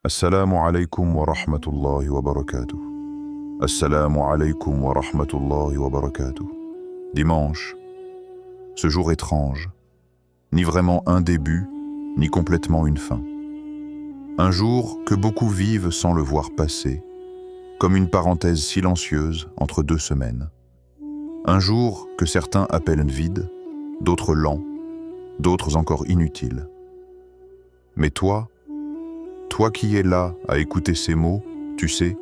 Assalamu alaikum wa rahmatullahi wa barakatuh. Assalamu alaikum wa rahmatullahi wa barakatuh. Dimanche, ce jour étrange, ni vraiment un début, ni complètement une fin. Un jour que beaucoup vivent sans le voir passer, comme une parenthèse silencieuse entre deux semaines. Un jour que certains appellent vide, d'autres lent, d'autres encore inutile. Mais toi qui es là à écouter ces mots, tu sais,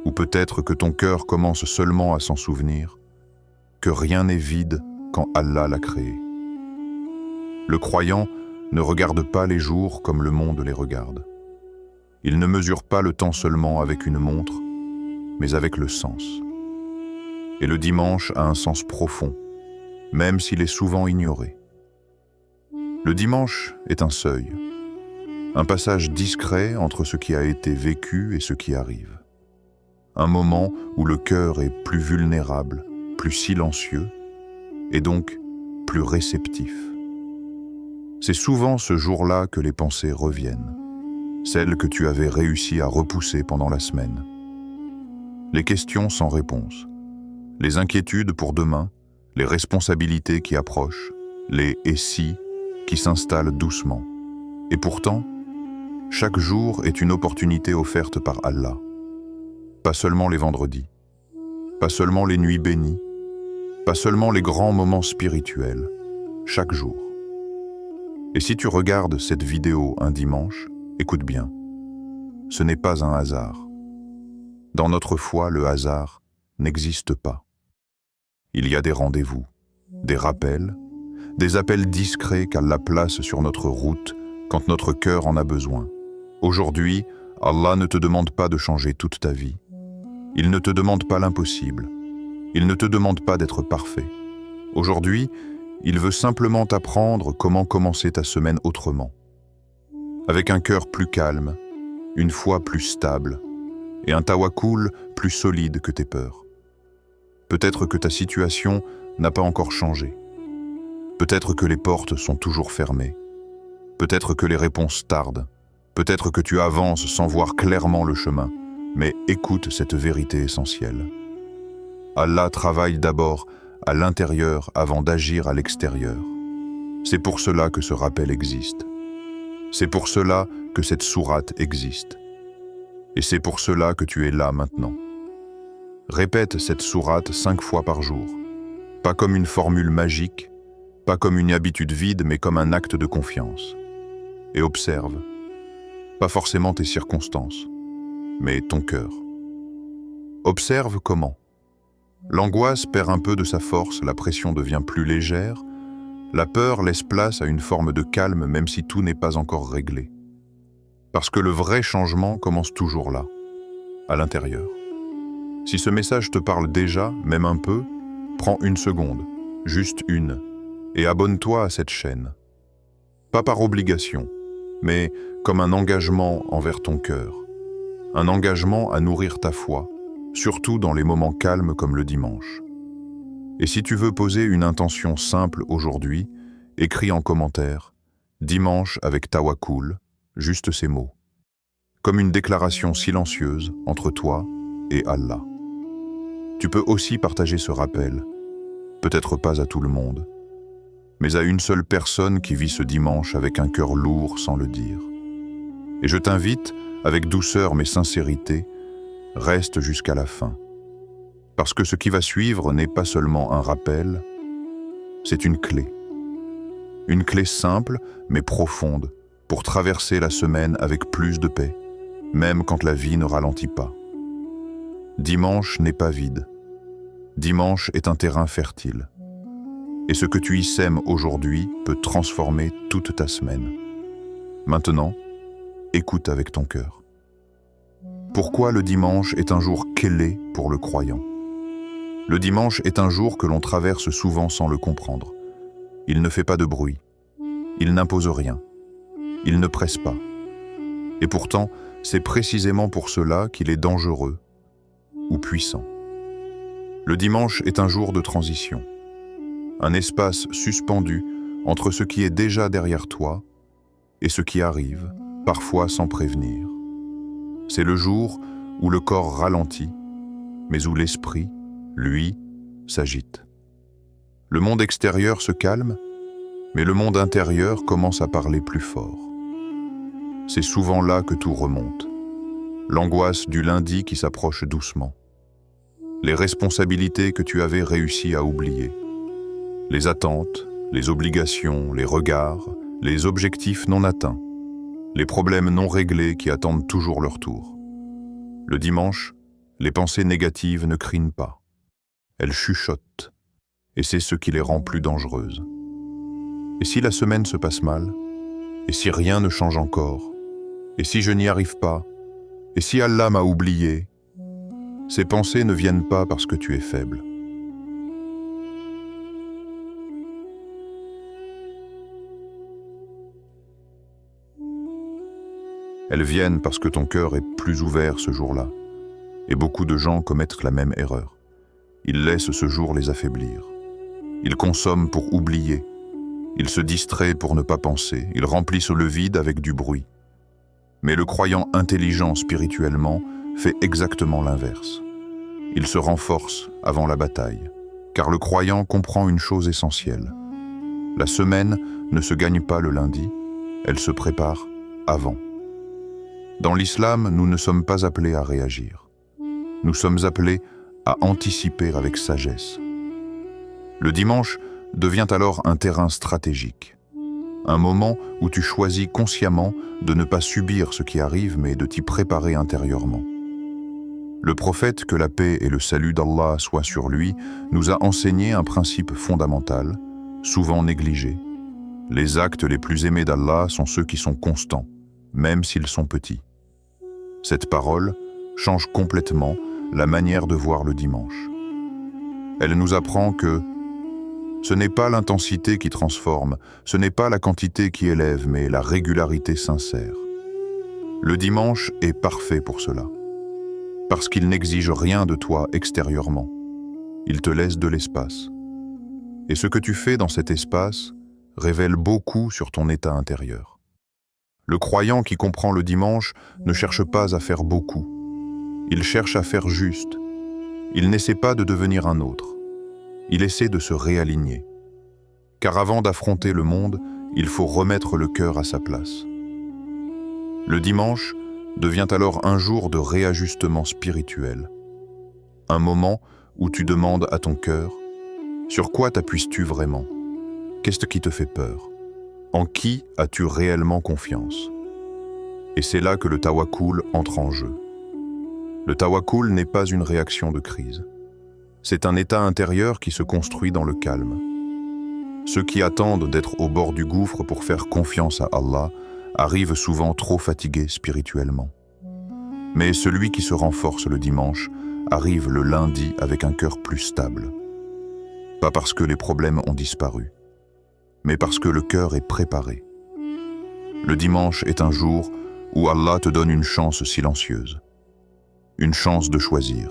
ou peut-être que ton cœur commence seulement à s'en souvenir, que rien n'est vide quand Allah l'a créé. Le croyant ne regarde pas les jours comme le monde les regarde. Il ne mesure pas le temps seulement avec une montre, mais avec le sens. Et le dimanche a un sens profond, même s'il est souvent ignoré. Le dimanche est un seuil, un passage discret entre ce qui a été vécu et ce qui arrive. Un moment où le cœur est plus vulnérable, plus silencieux, et donc plus réceptif. C'est souvent ce jour-là que les pensées reviennent, celles que tu avais réussi à repousser pendant la semaine. Les questions sans réponse, les inquiétudes pour demain, les responsabilités qui approchent, les « et si » qui s'installent doucement. Et pourtant, chaque jour est une opportunité offerte par Allah. Pas seulement les vendredis, pas seulement les nuits bénies, pas seulement les grands moments spirituels, chaque jour. Et si tu regardes cette vidéo un dimanche, écoute bien, ce n'est pas un hasard. Dans notre foi, le hasard n'existe pas. Il y a des rendez-vous, des rappels, des appels discrets qu'Allah place sur notre route quand notre cœur en a besoin. Aujourd'hui, Allah ne te demande pas de changer toute ta vie. Il ne te demande pas l'impossible. Il ne te demande pas d'être parfait. Aujourd'hui, il veut simplement t'apprendre comment commencer ta semaine autrement. Avec un cœur plus calme, une foi plus stable et un tawakkul plus solide que tes peurs. Peut-être que ta situation n'a pas encore changé. Peut-être que les portes sont toujours fermées. Peut-être que les réponses tardent. Peut-être que tu avances sans voir clairement le chemin, mais écoute cette vérité essentielle. Allah travaille d'abord à l'intérieur avant d'agir à l'extérieur. C'est pour cela que ce rappel existe. C'est pour cela que cette sourate existe. Et c'est pour cela que tu es là maintenant. Répète cette sourate 5 fois par jour. Pas comme une formule magique, pas comme une habitude vide, mais comme un acte de confiance. Et observe. Pas forcément tes circonstances, mais ton cœur. Observe comment. L'angoisse perd un peu de sa force, la pression devient plus légère, la peur laisse place à une forme de calme même si tout n'est pas encore réglé. Parce que le vrai changement commence toujours là, à l'intérieur. Si ce message te parle déjà, même un peu, prends une seconde, juste une, et abonne-toi à cette chaîne. Pas par obligation, mais comme un engagement envers ton cœur. Un engagement à nourrir ta foi, surtout dans les moments calmes comme le dimanche. Et si tu veux poser une intention simple aujourd'hui, écris en commentaire « Dimanche avec tawakkul », juste ces mots. Comme une déclaration silencieuse entre toi et Allah. Tu peux aussi partager ce rappel, peut-être pas à tout le monde, mais à une seule personne qui vit ce dimanche avec un cœur lourd sans le dire. Et je t'invite, avec douceur mais sincérité, reste jusqu'à la fin. Parce que ce qui va suivre n'est pas seulement un rappel, c'est une clé. Une clé simple mais profonde pour traverser la semaine avec plus de paix, même quand la vie ne ralentit pas. Dimanche n'est pas vide. Dimanche est un terrain fertile. Et ce que tu y sèmes aujourd'hui peut transformer toute ta semaine. Maintenant, écoute avec ton cœur. Pourquoi le dimanche est un jour clé pour le croyant? Le dimanche est un jour que l'on traverse souvent sans le comprendre. Il ne fait pas de bruit. Il n'impose rien. Il ne presse pas. Et pourtant, c'est précisément pour cela qu'il est dangereux ou puissant. Le dimanche est un jour de transition. Un espace suspendu entre ce qui est déjà derrière toi et ce qui arrive, parfois sans prévenir. C'est le jour où le corps ralentit, mais où l'esprit, lui, s'agite. Le monde extérieur se calme, mais le monde intérieur commence à parler plus fort. C'est souvent là que tout remonte. L'angoisse du lundi qui s'approche doucement. Les responsabilités que tu avais réussi à oublier. Les attentes, les obligations, les regards, les objectifs non atteints. Les problèmes non réglés qui attendent toujours leur tour. Le dimanche, les pensées négatives ne crinent pas. Elles chuchotent, et c'est ce qui les rend plus dangereuses. Et si la semaine se passe mal? Et si rien ne change encore? Et si je n'y arrive pas? Et si Allah m'a oublié? Ces pensées ne viennent pas parce que tu es faible. Elles viennent parce que ton cœur est plus ouvert ce jour-là. Et beaucoup de gens commettent la même erreur. Ils laissent ce jour les affaiblir. Ils consomment pour oublier. Ils se distraient pour ne pas penser. Ils remplissent le vide avec du bruit. Mais le croyant intelligent spirituellement fait exactement l'inverse. Il se renforce avant la bataille, car le croyant comprend une chose essentielle. La semaine ne se gagne pas le lundi, elle se prépare avant. Dans l'islam, nous ne sommes pas appelés à réagir. Nous sommes appelés à anticiper avec sagesse. Le dimanche devient alors un terrain stratégique. Un moment où tu choisis consciemment de ne pas subir ce qui arrive, mais de t'y préparer intérieurement. Le prophète, que la paix et le salut d'Allah soient sur lui, nous a enseigné un principe fondamental, souvent négligé. Les actes les plus aimés d'Allah sont ceux qui sont constants, même s'ils sont petits. Cette parole change complètement la manière de voir le dimanche. Elle nous apprend que ce n'est pas l'intensité qui transforme, ce n'est pas la quantité qui élève, mais la régularité sincère. Le dimanche est parfait pour cela, parce qu'il n'exige rien de toi extérieurement. Il te laisse de l'espace. Et ce que tu fais dans cet espace révèle beaucoup sur ton état intérieur. Le croyant qui comprend le dimanche ne cherche pas à faire beaucoup. Il cherche à faire juste. Il n'essaie pas de devenir un autre. Il essaie de se réaligner. Car avant d'affronter le monde, il faut remettre le cœur à sa place. Le dimanche devient alors un jour de réajustement spirituel. Un moment où tu demandes à ton cœur: sur quoi t'appuies-tu vraiment? Qu'est-ce qui te fait peur? En qui as-tu réellement confiance? Et c'est là que le tawakkul entre en jeu. Le tawakkul n'est pas une réaction de crise. C'est un état intérieur qui se construit dans le calme. Ceux qui attendent d'être au bord du gouffre pour faire confiance à Allah arrivent souvent trop fatigués spirituellement. Mais celui qui se renforce le dimanche arrive le lundi avec un cœur plus stable. Pas parce que les problèmes ont disparu, mais parce que le cœur est préparé. Le dimanche est un jour où Allah te donne une chance silencieuse, une chance de choisir.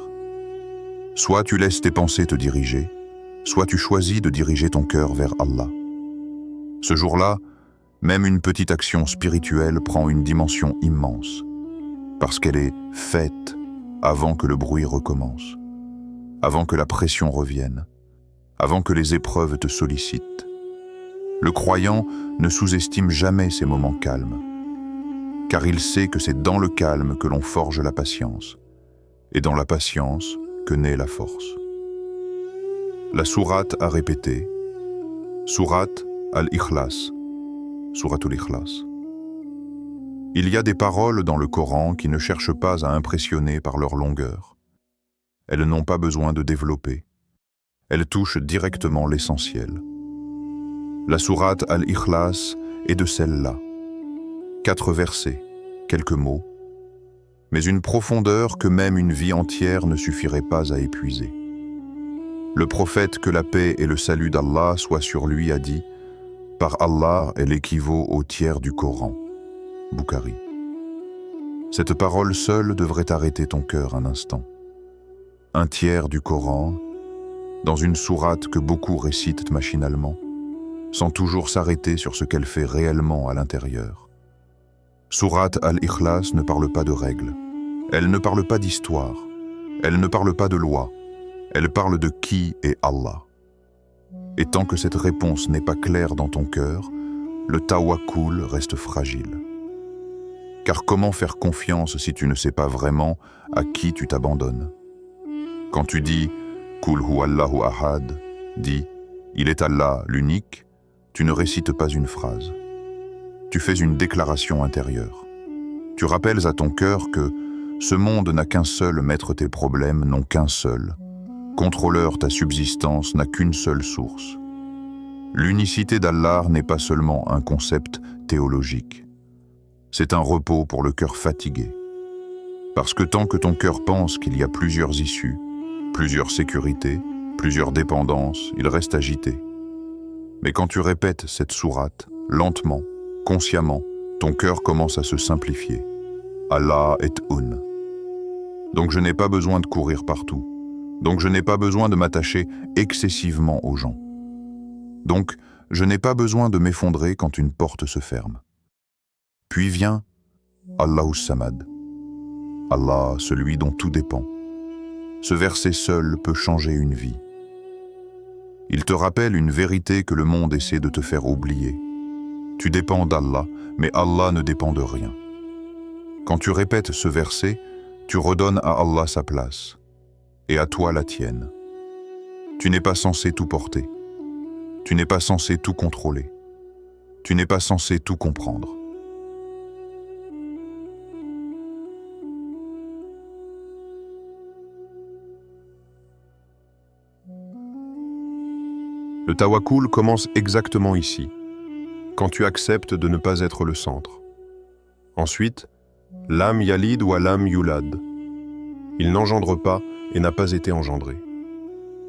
Soit tu laisses tes pensées te diriger, soit tu choisis de diriger ton cœur vers Allah. Ce jour-là, même une petite action spirituelle prend une dimension immense, parce qu'elle est faite avant que le bruit recommence, avant que la pression revienne, avant que les épreuves te sollicitent. Le croyant ne sous-estime jamais ces moments calmes, car il sait que c'est dans le calme que l'on forge la patience, et dans la patience que naît la force. La sourate a répété, sourate al-Ikhlas, souratul Ikhlas. Il y a des paroles dans le Coran qui ne cherchent pas à impressionner par leur longueur. Elles n'ont pas besoin de développer. Elles touchent directement l'essentiel. La sourate al-Ikhlas est de celle-là. 4 versets, quelques mots, mais une profondeur que même une vie entière ne suffirait pas à épuiser. Le prophète, que la paix et le salut d'Allah soient sur lui, a dit: par Allah, elle équivaut au tiers du Coran. Bukhari. Cette parole seule devrait arrêter ton cœur un instant. Un tiers du Coran, dans une sourate que beaucoup récitent machinalement, sans toujours s'arrêter sur ce qu'elle fait réellement à l'intérieur. Sourate al-Ikhlas ne parle pas de règles. Elle ne parle pas d'histoire, elle ne parle pas de loi, elle parle de qui est Allah. Et tant que cette réponse n'est pas claire dans ton cœur, le tawakkul reste fragile. Car comment faire confiance si tu ne sais pas vraiment à qui tu t'abandonnes? Quand tu dis « Kul huwallahu ahad », dis « Il est Allah, l'unique », tu ne récites pas une phrase. Tu fais une déclaration intérieure. Tu rappelles à ton cœur que ce monde n'a qu'un seul maître, tes problèmes n'ont qu'un seul. Contrôleur, ta subsistance n'a qu'une seule source. L'unicité d'Allah n'est pas seulement un concept théologique. C'est un repos pour le cœur fatigué. Parce que tant que ton cœur pense qu'il y a plusieurs issues, plusieurs sécurités, plusieurs dépendances, il reste agité. Mais quand tu répètes cette sourate, lentement, consciemment, ton cœur commence à se simplifier. Allah est un. Donc je n'ai pas besoin de courir partout. Donc je n'ai pas besoin de m'attacher excessivement aux gens. Donc je n'ai pas besoin de m'effondrer quand une porte se ferme. Puis vient Allahu Samad, Allah, celui dont tout dépend. Ce verset seul peut changer une vie. Il te rappelle une vérité que le monde essaie de te faire oublier. Tu dépends d'Allah, mais Allah ne dépend de rien. Quand tu répètes ce verset, tu redonnes à Allah sa place, et à toi la tienne. Tu n'es pas censé tout porter. Tu n'es pas censé tout contrôler. Tu n'es pas censé tout comprendre. Le tawakkul commence exactement ici, quand tu acceptes de ne pas être le centre. Ensuite, l'âme yalid ou l'âme yulad. Il n'engendre pas et n'a pas été engendré.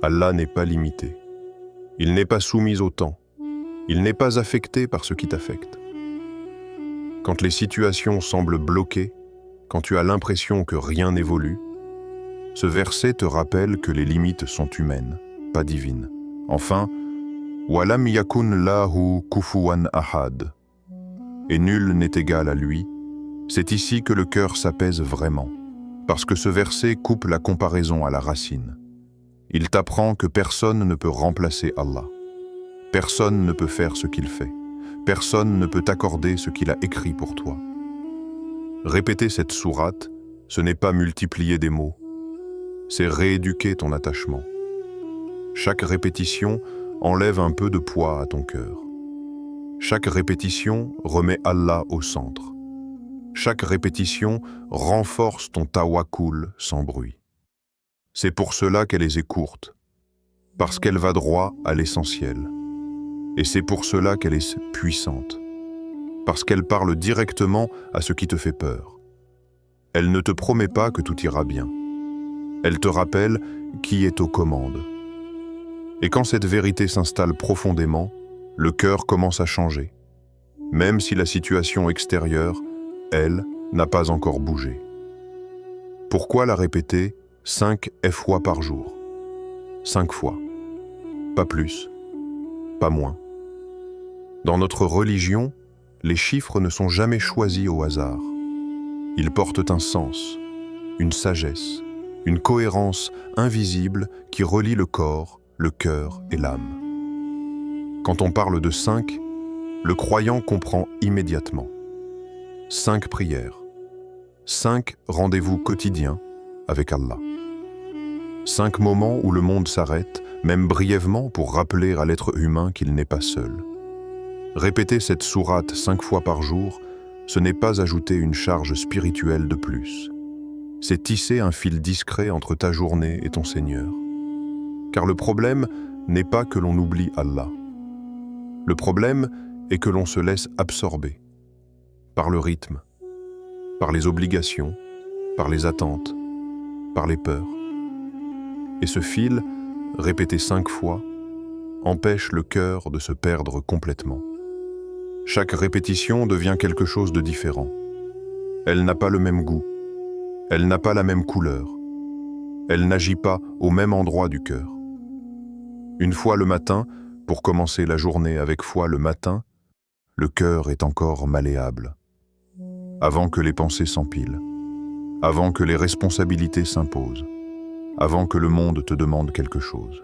Allah n'est pas limité. Il n'est pas soumis au temps. Il n'est pas affecté par ce qui t'affecte. Quand les situations semblent bloquées, quand tu as l'impression que rien n'évolue, ce verset te rappelle que les limites sont humaines, pas divines. Enfin, Walam yakun lahu kufuwan ahad. Et nul n'est égal à lui. C'est ici que le cœur s'apaise vraiment, parce que ce verset coupe la comparaison à la racine. Il t'apprend que personne ne peut remplacer Allah. Personne ne peut faire ce qu'il fait. Personne ne peut t'accorder ce qu'il a écrit pour toi. Répéter cette sourate, ce n'est pas multiplier des mots, c'est rééduquer ton attachement. Chaque répétition enlève un peu de poids à ton cœur. Chaque répétition remet Allah au centre. Chaque répétition renforce ton tawakkul sans bruit. C'est pour cela qu'elle est courte, parce qu'elle va droit à l'essentiel. Et c'est pour cela qu'elle est puissante, parce qu'elle parle directement à ce qui te fait peur. Elle ne te promet pas que tout ira bien. Elle te rappelle qui est aux commandes. Et quand cette vérité s'installe profondément, le cœur commence à changer, même si la situation extérieure, elle, n'a pas encore bougé. Pourquoi la répéter 5 fois par jour? 5 fois. Pas plus, pas moins. Dans notre religion, les chiffres ne sont jamais choisis au hasard. Ils portent un sens, une sagesse, une cohérence invisible qui relie le corps, le cœur et l'âme. Quand on parle de 5, le croyant comprend immédiatement. 5 prières, 5 rendez-vous quotidiens avec Allah. 5 moments où le monde s'arrête, même brièvement, pour rappeler à l'être humain qu'il n'est pas seul. Répéter cette sourate 5 fois par jour, ce n'est pas ajouter une charge spirituelle de plus. C'est tisser un fil discret entre ta journée et ton Seigneur. Car le problème n'est pas que l'on oublie Allah. Le problème est que l'on se laisse absorber par le rythme, par les obligations, par les attentes, par les peurs. Et ce fil, répété 5 fois, empêche le cœur de se perdre complètement. Chaque répétition devient quelque chose de différent. Elle n'a pas le même goût, elle n'a pas la même couleur, elle n'agit pas au même endroit du cœur. Une fois le matin, pour commencer la journée avec foi le matin, le cœur est encore malléable. Avant que les pensées s'empilent, avant que les responsabilités s'imposent, avant que le monde te demande quelque chose.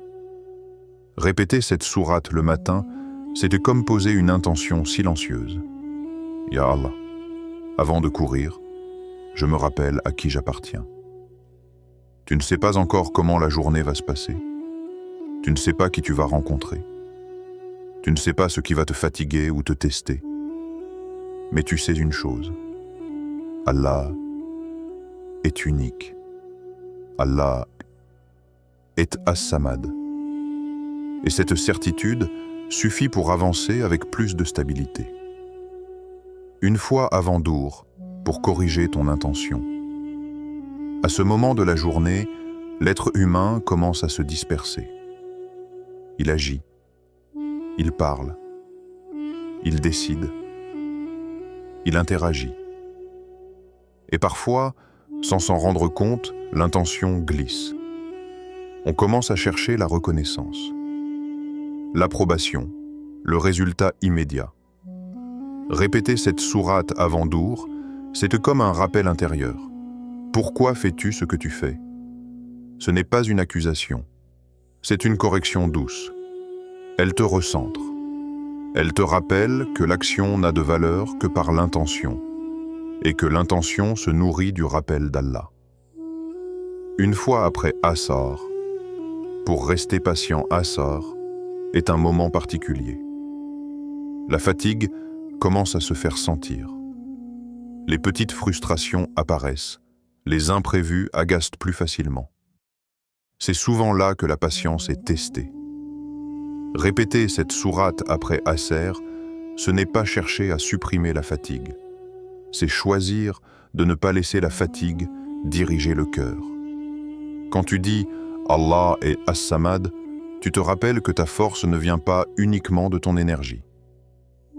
Répéter cette sourate le matin, c'était comme poser une intention silencieuse. Ya Allah, avant de courir, je me rappelle à qui j'appartiens. Tu ne sais pas encore comment la journée va se passer. Tu ne sais pas qui tu vas rencontrer. Tu ne sais pas ce qui va te fatiguer ou te tester. Mais tu sais une chose. Allah est unique. Allah est As-Samad. Et cette certitude suffit pour avancer avec plus de stabilité. Une fois avant Dour, pour corriger ton intention. À ce moment de la journée, l'être humain commence à se disperser. Il agit, il parle, il décide, il interagit. Et parfois, sans s'en rendre compte, l'intention glisse. On commence à chercher la reconnaissance, l'approbation, le résultat immédiat. Répéter cette sourate avant Dour, c'est comme un rappel intérieur. Pourquoi fais-tu ce que tu fais? Ce n'est pas une accusation, c'est une correction douce. Elle te recentre. Elle te rappelle que l'action n'a de valeur que par l'intention, et que l'intention se nourrit du rappel d'Allah. Une fois après Asar, pour rester patient Asar, est un moment particulier. La fatigue commence à se faire sentir. Les petites frustrations apparaissent, les imprévus agacent plus facilement. C'est souvent là que la patience est testée. Répéter cette sourate après Asr, ce n'est pas chercher à supprimer la fatigue. C'est choisir de ne pas laisser la fatigue diriger le cœur. Quand tu dis « Allah est As-Samad », tu te rappelles que ta force ne vient pas uniquement de ton énergie.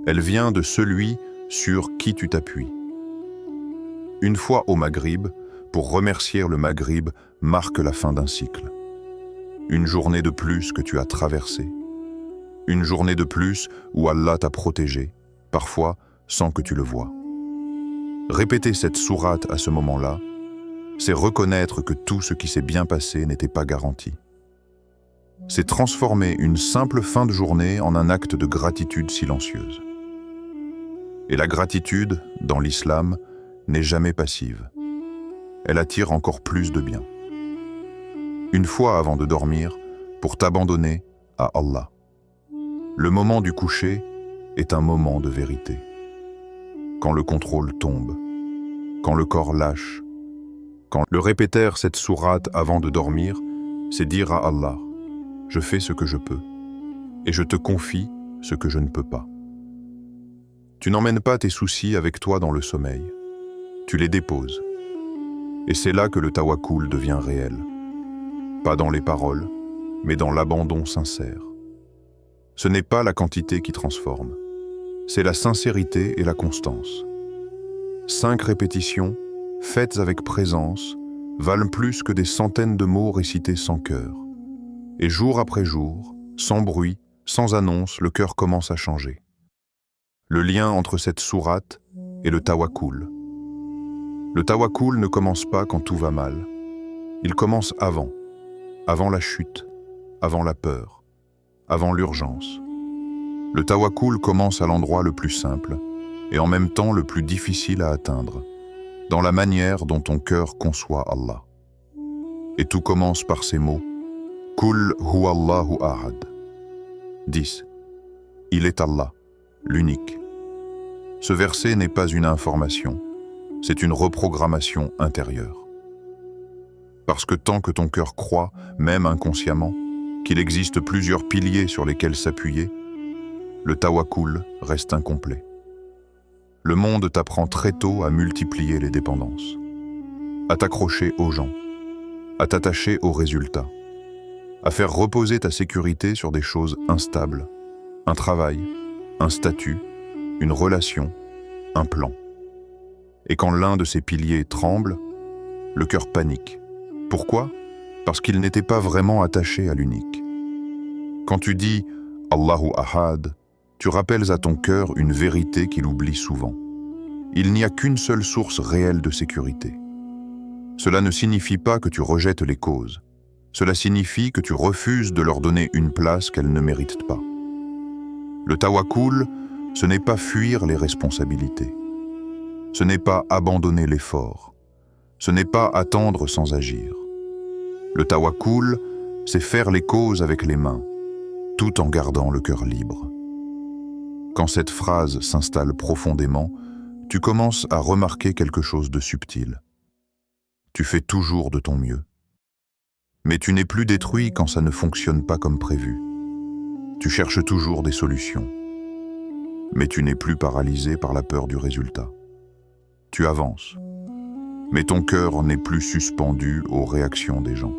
Elle vient de celui sur qui tu t'appuies. Une fois au Maghrib, pour remercier le Maghrib, marque la fin d'un cycle. Une journée de plus que tu as traversée. Une journée de plus où Allah t'a protégé, parfois sans que tu le vois. Répéter cette sourate à ce moment-là, c'est reconnaître que tout ce qui s'est bien passé n'était pas garanti. C'est transformer une simple fin de journée en un acte de gratitude silencieuse. Et la gratitude, dans l'islam, n'est jamais passive. Elle attire encore plus de bien. Une fois avant de dormir, pour t'abandonner à Allah. Le moment du coucher est un moment de vérité. Quand le contrôle tombe, quand le corps lâche, quand le répéter cette sourate avant de dormir, c'est dire à Allah, je fais ce que je peux, et je te confie ce que je ne peux pas. Tu n'emmènes pas tes soucis avec toi dans le sommeil, tu les déposes. Et c'est là que le tawakkul devient réel. Pas dans les paroles, mais dans l'abandon sincère. Ce n'est pas la quantité qui transforme, c'est la sincérité et la constance. 5 répétitions, faites avec présence, valent plus que des centaines de mots récités sans cœur. Et jour après jour, sans bruit, sans annonce, le cœur commence à changer. Le lien entre cette sourate et le tawakkul. Le tawakkul ne commence pas quand tout va mal. Il commence avant la chute, avant la peur, avant l'urgence. Le tawakkul commence à l'endroit le plus simple et en même temps le plus difficile à atteindre, dans la manière dont ton cœur conçoit Allah. Et tout commence par ces mots « Kul huwallahu ahad » 10. Il est Allah, l'unique. Ce verset n'est pas une information, c'est une reprogrammation intérieure. Parce que tant que ton cœur croit, même inconsciemment, qu'il existe plusieurs piliers sur lesquels s'appuyer, le tawakkul reste incomplet. Le monde t'apprend très tôt à multiplier les dépendances, à t'accrocher aux gens, à t'attacher aux résultats, à faire reposer ta sécurité sur des choses instables, un travail, un statut, une relation, un plan. Et quand l'un de ces piliers tremble, le cœur panique. Pourquoi? Parce qu'il n'était pas vraiment attaché à l'unique. Quand tu dis « Allahu Ahad », tu rappelles à ton cœur une vérité qu'il oublie souvent. Il n'y a qu'une seule source réelle de sécurité. Cela ne signifie pas que tu rejettes les causes. Cela signifie que tu refuses de leur donner une place qu'elles ne méritent pas. Le tawakkul, ce n'est pas fuir les responsabilités. Ce n'est pas abandonner l'effort. Ce n'est pas attendre sans agir. Le tawakkul, c'est faire les causes avec les mains, tout en gardant le cœur libre. Quand cette phrase s'installe profondément, tu commences à remarquer quelque chose de subtil. Tu fais toujours de ton mieux. Mais tu n'es plus détruit quand ça ne fonctionne pas comme prévu. Tu cherches toujours des solutions. Mais tu n'es plus paralysé par la peur du résultat. Tu avances. Mais ton cœur n'est plus suspendu aux réactions des gens.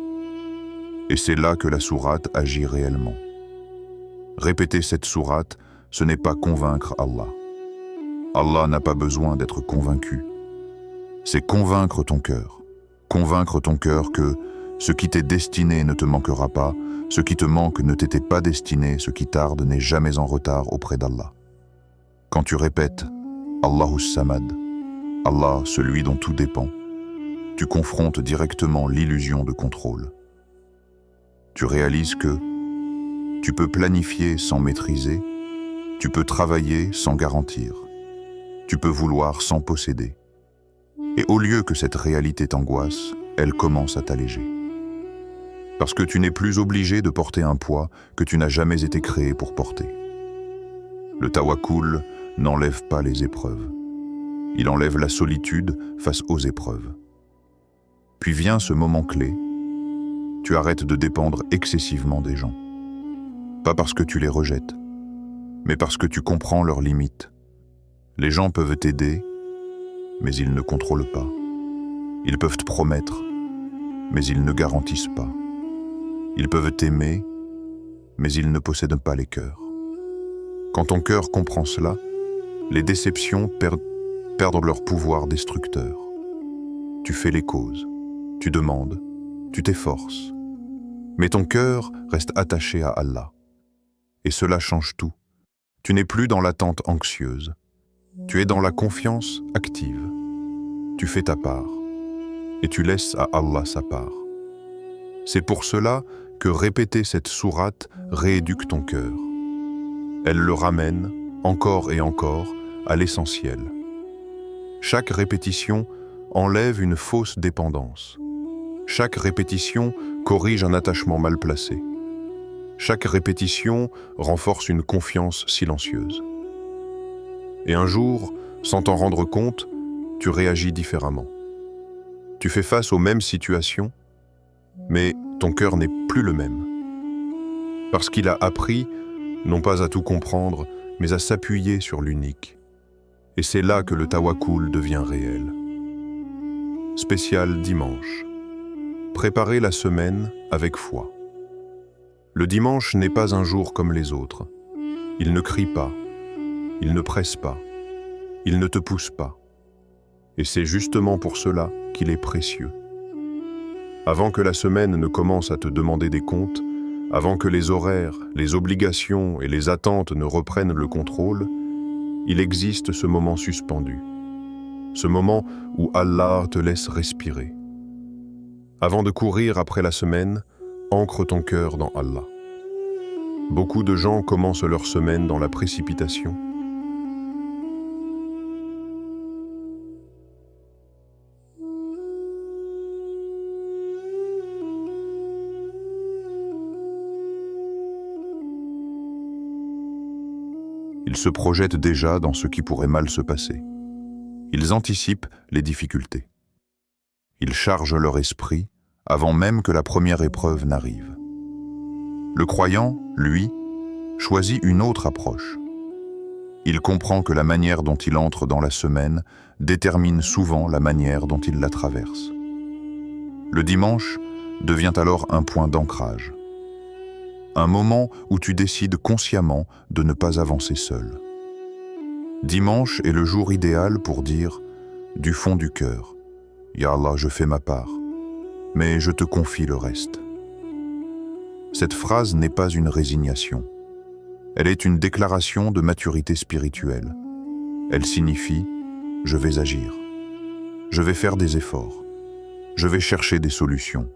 Et c'est là que la sourate agit réellement. Répéter cette sourate, ce n'est pas convaincre Allah. Allah n'a pas besoin d'être convaincu. C'est convaincre ton cœur. Convaincre ton cœur que ce qui t'est destiné ne te manquera pas, ce qui te manque ne t'était pas destiné, ce qui tarde n'est jamais en retard auprès d'Allah. Quand tu répètes « Allahus Samad », Allah, celui dont tout dépend, tu confrontes directement l'illusion de contrôle. Tu réalises que tu peux planifier sans maîtriser, tu peux travailler sans garantir, tu peux vouloir sans posséder. Et au lieu que cette réalité t'angoisse, elle commence à t'alléger. Parce que tu n'es plus obligé de porter un poids que tu n'as jamais été créé pour porter. Le tawakkul n'enlève pas les épreuves. Il enlève la solitude face aux épreuves. Puis vient ce moment clé, tu arrêtes de dépendre excessivement des gens. Pas parce que tu les rejettes, mais parce que tu comprends leurs limites. Les gens peuvent t'aider, mais ils ne contrôlent pas. Ils peuvent te promettre, mais ils ne garantissent pas. Ils peuvent t'aimer, mais ils ne possèdent pas les cœurs. Quand ton cœur comprend cela, les déceptions perdent leur pouvoir destructeur. Tu fais les causes, tu demandes, tu t'efforces. Mais ton cœur reste attaché à Allah. Et cela change tout. Tu n'es plus dans l'attente anxieuse. Tu es dans la confiance active. Tu fais ta part. Et tu laisses à Allah sa part. C'est pour cela que répéter cette sourate rééduque ton cœur. Elle le ramène, encore et encore, à l'essentiel. Chaque répétition enlève une fausse dépendance. Chaque répétition corrige un attachement mal placé. Chaque répétition renforce une confiance silencieuse. Et un jour, sans t'en rendre compte, tu réagis différemment. Tu fais face aux mêmes situations, mais ton cœur n'est plus le même. Parce qu'il a appris, non pas à tout comprendre, mais à s'appuyer sur l'unique. Et c'est là que le tawakkul devient réel. Spécial dimanche. Préparez la semaine avec foi. Le dimanche n'est pas un jour comme les autres. Il ne crie pas, il ne presse pas, il ne te pousse pas. Et c'est justement pour cela qu'il est précieux. Avant que la semaine ne commence à te demander des comptes, avant que les horaires, les obligations et les attentes ne reprennent le contrôle, il existe ce moment suspendu. Ce moment où Allah te laisse respirer. Avant de courir après la semaine, ancre ton cœur dans Allah. Beaucoup de gens commencent leur semaine dans la précipitation. Ils se projettent déjà dans ce qui pourrait mal se passer. Ils anticipent les difficultés. Ils chargent leur esprit avant même que la première épreuve n'arrive. Le croyant, lui, choisit une autre approche. Il comprend que la manière dont il entre dans la semaine détermine souvent la manière dont il la traverse. Le dimanche devient alors un point d'ancrage. Un moment où tu décides consciemment de ne pas avancer seul. Dimanche est le jour idéal pour dire, du fond du cœur, « Ya Allah, je fais ma part, mais je te confie le reste. » Cette phrase n'est pas une résignation. Elle est une déclaration de maturité spirituelle. Elle signifie « je vais agir, je vais faire des efforts, je vais chercher des solutions.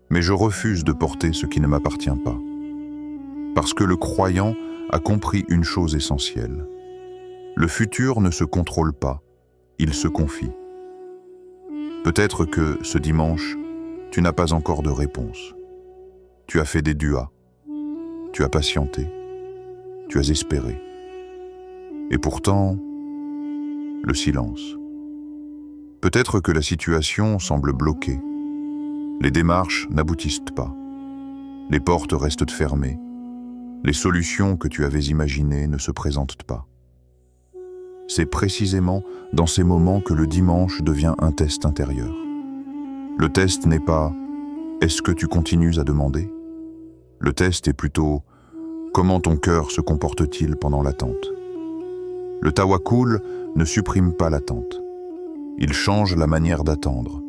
Mais je refuse de porter ce qui ne m'appartient pas. Parce que le croyant a compris une chose essentielle. Le futur ne se contrôle pas, il se confie. Peut-être que, ce dimanche, tu n'as pas encore de réponse. Tu as fait des duas, tu as patienté, tu as espéré. Et pourtant, le silence. Peut-être que la situation semble bloquée. Les démarches n'aboutissent pas. Les portes restent fermées. Les solutions que tu avais imaginées ne se présentent pas. C'est précisément dans ces moments que le dimanche devient un test intérieur. Le test n'est pas « est-ce que tu continues à demander ?» Le test est plutôt « comment ton cœur se comporte-t-il pendant l'attente ?» Le tawakkul ne supprime pas l'attente. Il change la manière d'attendre.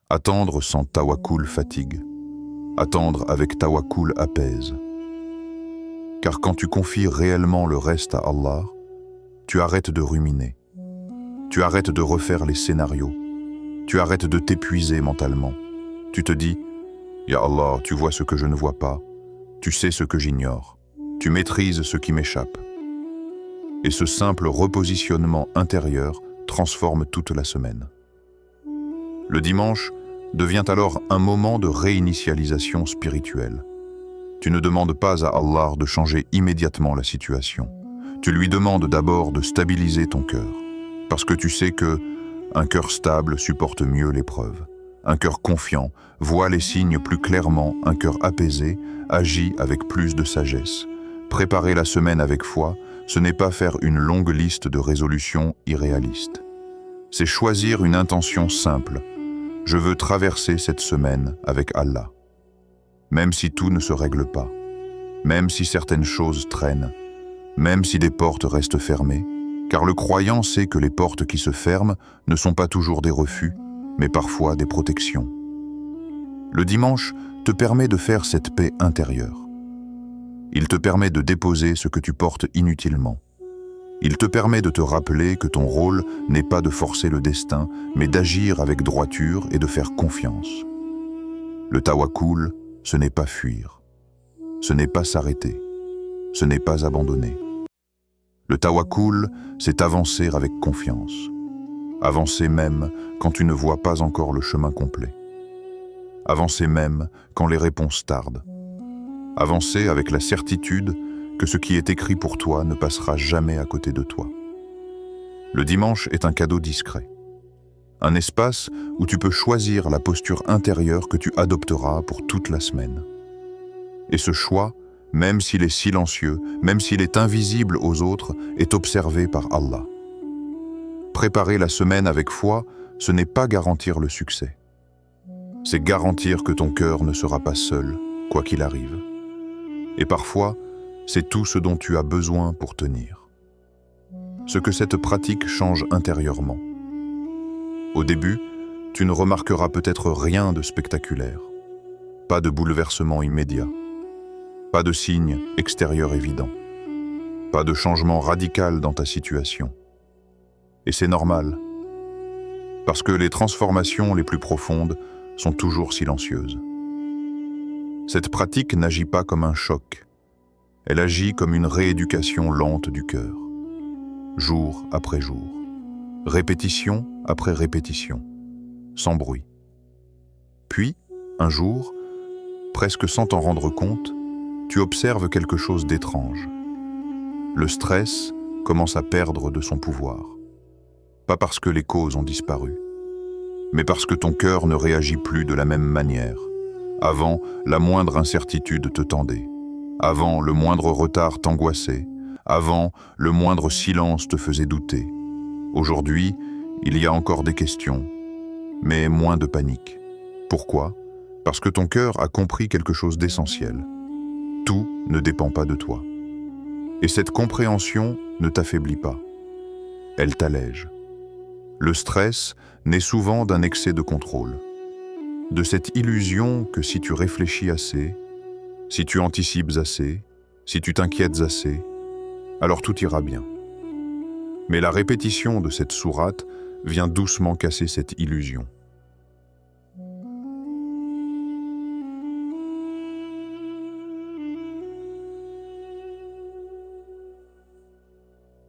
Attendre sans tawakkul fatigue. Attendre avec tawakkul apaise. Car quand tu confies réellement le reste à Allah, tu arrêtes de ruminer. Tu arrêtes de refaire les scénarios. Tu arrêtes de t'épuiser mentalement. Tu te dis « Ya Allah, tu vois ce que je ne vois pas. Tu sais ce que j'ignore. Tu maîtrises ce qui m'échappe. » Et ce simple repositionnement intérieur transforme toute la semaine. Le dimanche devient alors un moment de réinitialisation spirituelle. Tu ne demandes pas à Allah de changer immédiatement la situation. Tu lui demandes d'abord de stabiliser ton cœur, parce que tu sais que un cœur stable supporte mieux l'épreuve. Un cœur confiant voit les signes plus clairement, un cœur apaisé agit avec plus de sagesse. Préparer la semaine avec foi, ce n'est pas faire une longue liste de résolutions irréalistes. C'est choisir une intention simple. Je veux traverser cette semaine avec Allah. Même si tout ne se règle pas, même si certaines choses traînent, même si des portes restent fermées, car le croyant sait que les portes qui se ferment ne sont pas toujours des refus, mais parfois des protections. Le dimanche te permet de faire cette paix intérieure. Il te permet de déposer ce que tu portes inutilement. Il te permet de te rappeler que ton rôle n'est pas de forcer le destin, mais d'agir avec droiture et de faire confiance. Le tawakkul, ce n'est pas fuir. Ce n'est pas s'arrêter. Ce n'est pas abandonner. Le tawakkul, c'est avancer avec confiance. Avancer même quand tu ne vois pas encore le chemin complet. Avancer même quand les réponses tardent. Avancer avec la certitude que ce qui est écrit pour toi ne passera jamais à côté de toi. Le dimanche est un cadeau discret. Un espace où tu peux choisir la posture intérieure que tu adopteras pour toute la semaine. Et ce choix, même s'il est silencieux, même s'il est invisible aux autres, est observé par Allah. Préparer la semaine avec foi, ce n'est pas garantir le succès. C'est garantir que ton cœur ne sera pas seul, quoi qu'il arrive. Et parfois, c'est tout ce dont tu as besoin pour tenir. Ce que cette pratique change intérieurement. Au début, tu ne remarqueras peut-être rien de spectaculaire. Pas de bouleversement immédiat. Pas de signe extérieur évident. Pas de changement radical dans ta situation. Et c'est normal. Parce que les transformations les plus profondes sont toujours silencieuses. Cette pratique n'agit pas comme un choc. Elle agit comme une rééducation lente du cœur. Jour après jour. Répétition après répétition. Sans bruit. Puis, un jour, presque sans t'en rendre compte, tu observes quelque chose d'étrange. Le stress commence à perdre de son pouvoir. Pas parce que les causes ont disparu, mais parce que ton cœur ne réagit plus de la même manière. Avant, la moindre incertitude te tendait. Avant, le moindre retard t'angoissait. Avant, le moindre silence te faisait douter. Aujourd'hui, il y a encore des questions, mais moins de panique. Pourquoi ? Parce que ton cœur a compris quelque chose d'essentiel. Tout ne dépend pas de toi. Et cette compréhension ne t'affaiblit pas. Elle t'allège. Le stress naît souvent d'un excès de contrôle. De cette illusion que si tu réfléchis assez, si tu anticipes assez, si tu t'inquiètes assez, alors tout ira bien. Mais la répétition de cette sourate vient doucement casser cette illusion.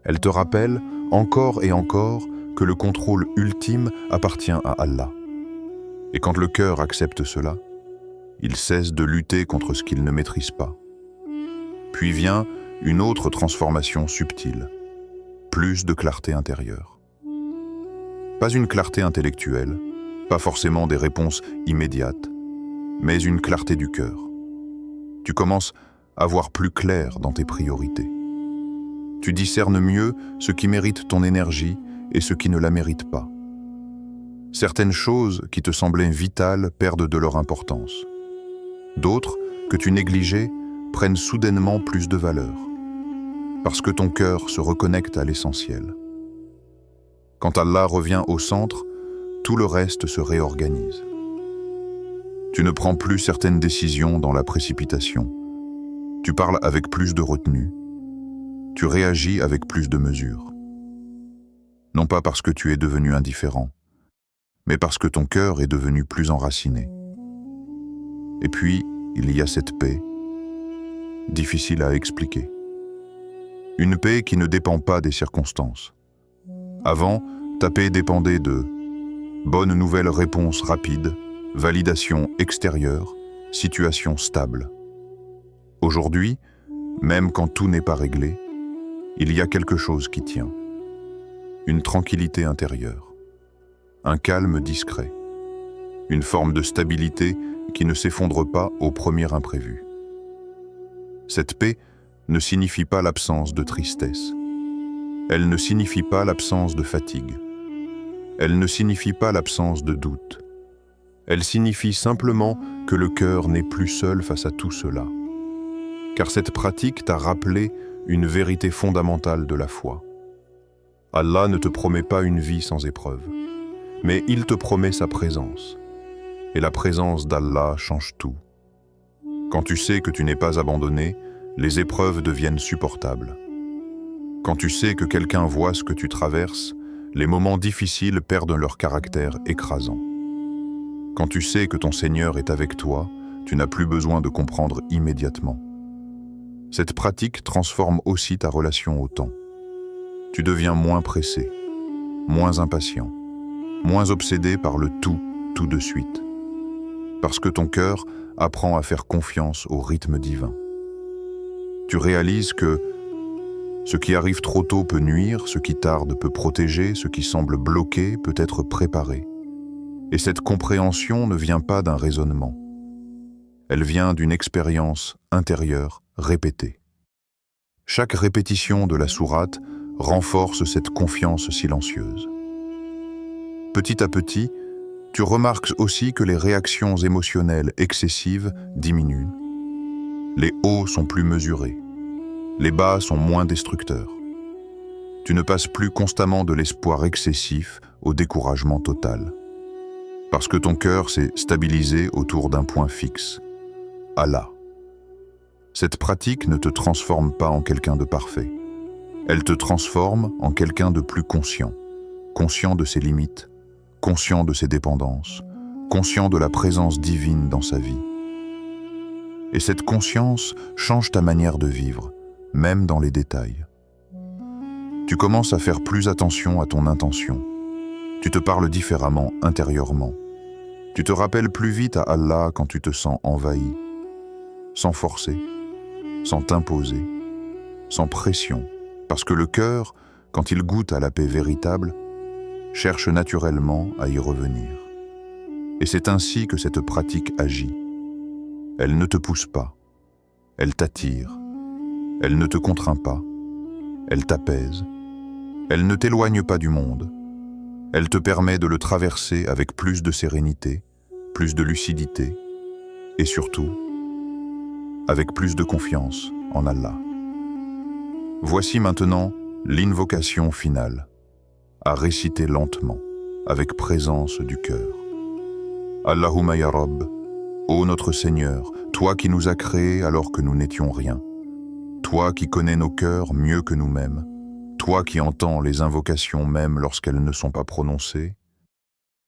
Elle te rappelle encore et encore que le contrôle ultime appartient à Allah. Et quand le cœur accepte cela, il cesse de lutter contre ce qu'il ne maîtrise pas. Puis vient une autre transformation subtile, plus de clarté intérieure. Pas une clarté intellectuelle, pas forcément des réponses immédiates, mais une clarté du cœur. Tu commences à voir plus clair dans tes priorités. Tu discernes mieux ce qui mérite ton énergie et ce qui ne la mérite pas. Certaines choses qui te semblaient vitales perdent de leur importance. D'autres, que tu négligeais, prennent soudainement plus de valeur, parce que ton cœur se reconnecte à l'essentiel. Quand Allah revient au centre, tout le reste se réorganise. Tu ne prends plus certaines décisions dans la précipitation. Tu parles avec plus de retenue. Tu réagis avec plus de mesure. Non pas parce que tu es devenu indifférent, mais parce que ton cœur est devenu plus enraciné. Et puis, il y a cette paix, difficile à expliquer. Une paix qui ne dépend pas des circonstances. Avant, ta paix dépendait de bonnes nouvelles réponses rapides, validation extérieure, situation stable. Aujourd'hui, même quand tout n'est pas réglé, il y a quelque chose qui tient. Une tranquillité intérieure, un calme discret, une forme de stabilité qui ne s'effondre pas au premier imprévu. Cette paix ne signifie pas l'absence de tristesse. Elle ne signifie pas l'absence de fatigue. Elle ne signifie pas l'absence de doute. Elle signifie simplement que le cœur n'est plus seul face à tout cela. Car cette pratique t'a rappelé une vérité fondamentale de la foi. Allah ne te promet pas une vie sans épreuve, mais il te promet sa présence. Et la présence d'Allah change tout. Quand tu sais que tu n'es pas abandonné, les épreuves deviennent supportables. Quand tu sais que quelqu'un voit ce que tu traverses, les moments difficiles perdent leur caractère écrasant. Quand tu sais que ton Seigneur est avec toi, tu n'as plus besoin de comprendre immédiatement. Cette pratique transforme aussi ta relation au temps. Tu deviens moins pressé, moins impatient, moins obsédé par le tout de suite. Parce que ton cœur apprend à faire confiance au rythme divin. Tu réalises que ce qui arrive trop tôt peut nuire, ce qui tarde peut protéger, ce qui semble bloqué peut être préparé. Et cette compréhension ne vient pas d'un raisonnement. Elle vient d'une expérience intérieure répétée. Chaque répétition de la sourate renforce cette confiance silencieuse. Petit à petit, tu remarques aussi que les réactions émotionnelles excessives diminuent. Les hauts sont plus mesurés. Les bas sont moins destructeurs. Tu ne passes plus constamment de l'espoir excessif au découragement total. Parce que ton cœur s'est stabilisé autour d'un point fixe, Allah. Cette pratique ne te transforme pas en quelqu'un de parfait. Elle te transforme en quelqu'un de plus conscient, conscient de ses limites, conscient de ses dépendances, conscient de la présence divine dans sa vie. Et cette conscience change ta manière de vivre, même dans les détails. Tu commences à faire plus attention à ton intention. Tu te parles différemment intérieurement. Tu te rappelles plus vite à Allah quand tu te sens envahi, sans forcer, sans t'imposer, sans pression, parce que le cœur, quand il goûte à la paix véritable, cherche naturellement à y revenir. Et c'est ainsi que cette pratique agit. Elle ne te pousse pas, elle t'attire, elle ne te contraint pas, elle t'apaise, elle ne t'éloigne pas du monde, elle te permet de le traverser avec plus de sérénité, plus de lucidité et surtout, avec plus de confiance en Allah. Voici maintenant l'invocation finale, à réciter lentement, avec présence du cœur. Allahumma ya Rabb, ô notre Seigneur, toi qui nous as créés alors que nous n'étions rien, toi qui connais nos cœurs mieux que nous-mêmes, toi qui entends les invocations même lorsqu'elles ne sont pas prononcées,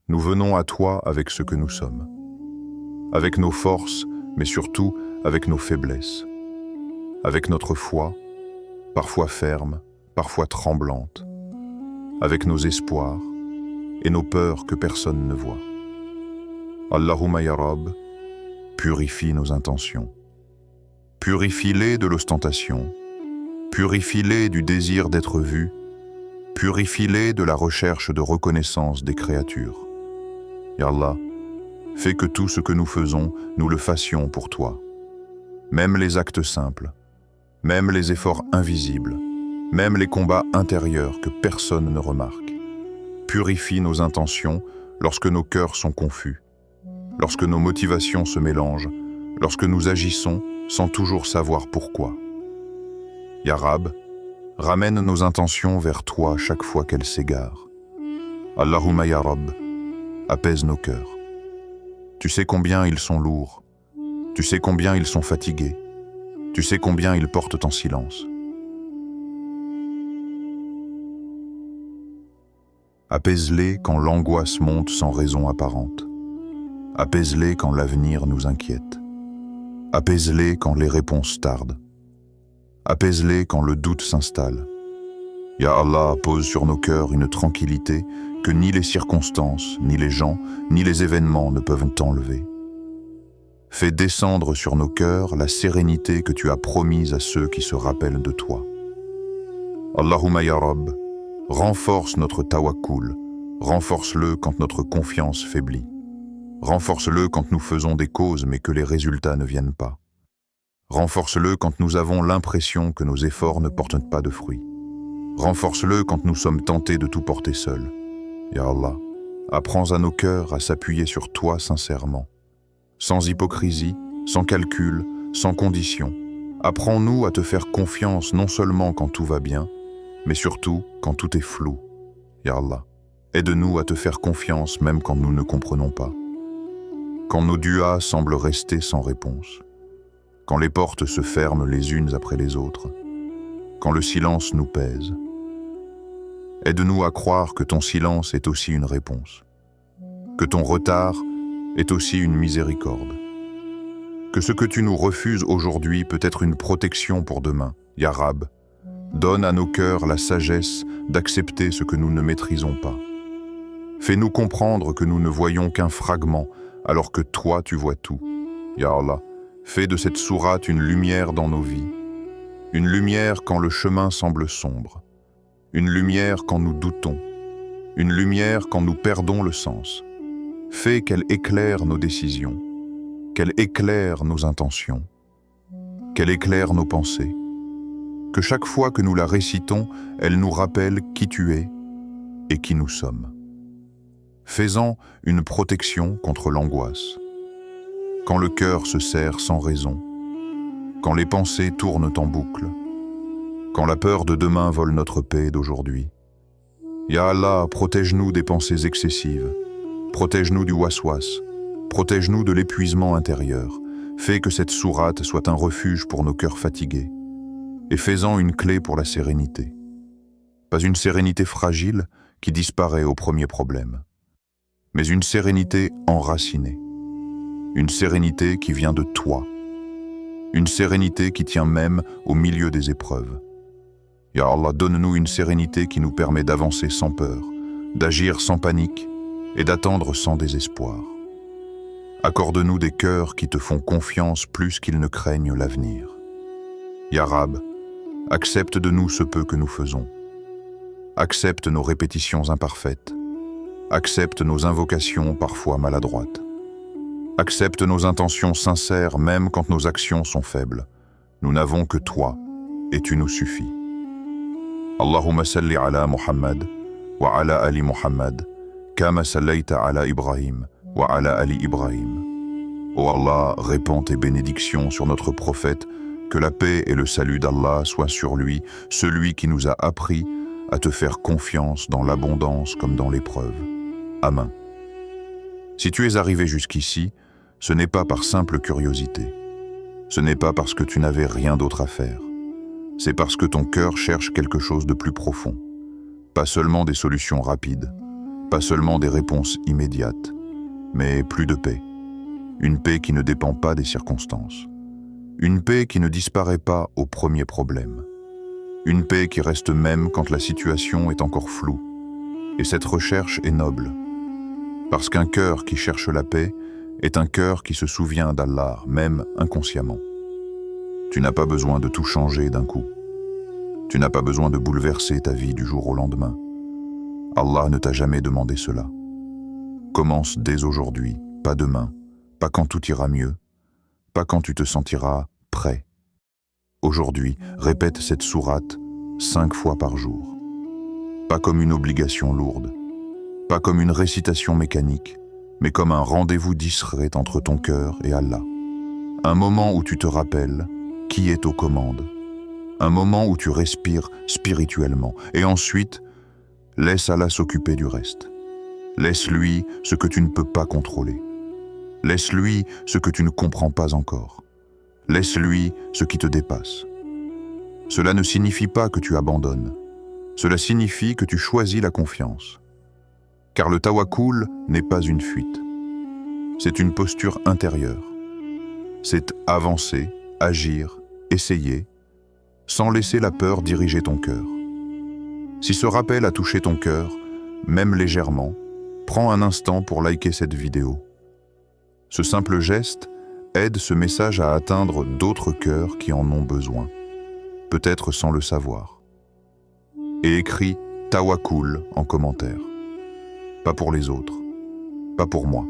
Nous venons à toi avec ce que nous sommes, avec nos forces, mais surtout avec nos faiblesses, avec notre foi, parfois ferme, parfois tremblante, avec nos espoirs et nos peurs que personne ne voit. Allahumma ya Rabb, purifie nos intentions. Purifie-les de l'ostentation, purifie-les du désir d'être vus, purifie-les de la recherche de reconnaissance des créatures. Ya Allah, fais que tout ce que nous faisons, nous le fassions pour toi. Même les actes simples, même les efforts invisibles, même les combats intérieurs que personne ne remarque. Purifie nos intentions lorsque nos cœurs sont confus, lorsque nos motivations se mélangent, lorsque nous agissons sans toujours savoir pourquoi. Ya Rab, ramène nos intentions vers toi chaque fois qu'elles s'égarent. Allahumma ya Rab, apaise nos cœurs. Tu sais combien ils sont lourds, tu sais combien ils sont fatigués, tu sais combien ils portent en silence. Apaise-les quand l'angoisse monte sans raison apparente. Apaise-les quand l'avenir nous inquiète. Apaise-les quand les réponses tardent. Apaise-les quand le doute s'installe. Ya Allah, pose sur nos cœurs une tranquillité que ni les circonstances, ni les gens, ni les événements ne peuvent enlever. Fais descendre sur nos cœurs la sérénité que tu as promise à ceux qui se rappellent de toi. Allahumma ya Rabb, renforce notre tawakkul, renforce-le quand notre confiance faiblit. Renforce-le quand nous faisons des causes mais que les résultats ne viennent pas. Renforce-le quand nous avons l'impression que nos efforts ne portent pas de fruits. Renforce-le quand nous sommes tentés de tout porter seuls. Ya Allah, apprends à nos cœurs à s'appuyer sur toi sincèrement, sans hypocrisie, sans calcul, sans condition. Apprends-nous à te faire confiance non seulement quand tout va bien, mais surtout quand tout est flou. Ya Allah, aide-nous à te faire confiance même quand nous ne comprenons pas. Quand nos duas semblent rester sans réponse. Quand les portes se ferment les unes après les autres. Quand le silence nous pèse. Aide-nous à croire que ton silence est aussi une réponse. Que ton retard est aussi une miséricorde. Que ce que tu nous refuses aujourd'hui peut être une protection pour demain. Ya Rab, donne à nos cœurs la sagesse d'accepter ce que nous ne maîtrisons pas. Fais-nous comprendre que nous ne voyons qu'un fragment alors que toi tu vois tout. Ya Allah, fais de cette sourate une lumière dans nos vies. Une lumière quand le chemin semble sombre. Une lumière quand nous doutons. Une lumière quand nous perdons le sens. Fais qu'elle éclaire nos décisions. Qu'elle éclaire nos intentions. Qu'elle éclaire nos pensées. Que chaque fois que nous la récitons, elle nous rappelle qui tu es et qui nous sommes. Fais-en une protection contre l'angoisse. Quand le cœur se serre sans raison, quand les pensées tournent en boucle, quand la peur de demain vole notre paix d'aujourd'hui. Ya Allah, protège-nous des pensées excessives, protège-nous du waswas, protège-nous de l'épuisement intérieur, fais que cette sourate soit un refuge pour nos cœurs fatigués, et fais-en une clé pour la sérénité. Pas une sérénité fragile qui disparaît au premier problème, mais une sérénité enracinée, une sérénité qui vient de toi, une sérénité qui tient même au milieu des épreuves. Ya Allah, donne-nous une sérénité qui nous permet d'avancer sans peur, d'agir sans panique et d'attendre sans désespoir. Accorde-nous des cœurs qui te font confiance plus qu'ils ne craignent l'avenir. Ya Rab, accepte de nous ce peu que nous faisons. Accepte nos répétitions imparfaites. Accepte nos invocations parfois maladroites. Accepte nos intentions sincères même quand nos actions sont faibles. Nous n'avons que toi et tu nous suffis. Allahumma salli ala Muhammad wa ala ali Muhammad kama sallaita ala Ibrahim wa ala ali Ibrahim. Ô Allah, répands tes bénédictions sur notre prophète, que la paix et le salut d'Allah soient sur lui, celui qui nous a appris à te faire confiance dans l'abondance comme dans l'épreuve. Amen. Si tu es arrivé jusqu'ici, ce n'est pas par simple curiosité. Ce n'est pas parce que tu n'avais rien d'autre à faire. C'est parce que ton cœur cherche quelque chose de plus profond. Pas seulement des solutions rapides, Pas seulement des réponses immédiates, mais plus de paix. Une paix qui ne dépend pas des circonstances. Une paix qui ne disparaît pas au premier problème. Une paix qui reste même quand la situation est encore floue. Et cette recherche est noble. Parce qu'un cœur qui cherche la paix est un cœur qui se souvient d'Allah, même inconsciemment. Tu n'as pas besoin de tout changer d'un coup. Tu n'as pas besoin de bouleverser ta vie du jour au lendemain. Allah ne t'a jamais demandé cela. Commence dès aujourd'hui, pas demain, pas quand tout ira mieux, pas quand tu te sentiras prêt. Aujourd'hui, répète cette sourate 5 fois par jour. Pas comme une obligation lourde, pas comme une récitation mécanique, mais comme un rendez-vous discret entre ton cœur et Allah. Un moment où tu te rappelles qui est aux commandes. Un moment où tu respires spirituellement. Et ensuite, laisse Allah s'occuper du reste. Laisse-lui ce que tu ne peux pas contrôler. Laisse-lui ce que tu ne comprends pas encore. Laisse-lui ce qui te dépasse. Cela ne signifie pas que tu abandonnes. Cela signifie que tu choisis la confiance. Car le tawakkul n'est pas une fuite. C'est une posture intérieure. C'est avancer, agir, essayer, sans laisser la peur diriger ton cœur. Si ce rappel a touché ton cœur, même légèrement, prends un instant pour liker cette vidéo. Ce simple geste aide ce message à atteindre d'autres cœurs qui en ont besoin, peut-être sans le savoir. Et écris « Tawakkul » en commentaire. Pas pour les autres, pas pour moi.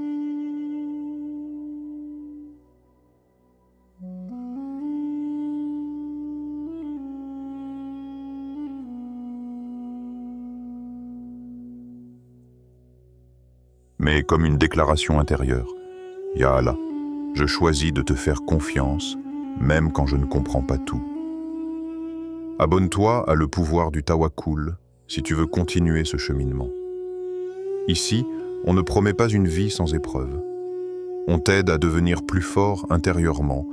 Mais comme une déclaration intérieure. Ya Allah, je choisis de te faire confiance, même quand je ne comprends pas tout. Abonne-toi à Le Pouvoir du Tawakkul si tu veux continuer ce cheminement. Ici, on ne promet pas une vie sans épreuve. On t'aide à devenir plus fort intérieurement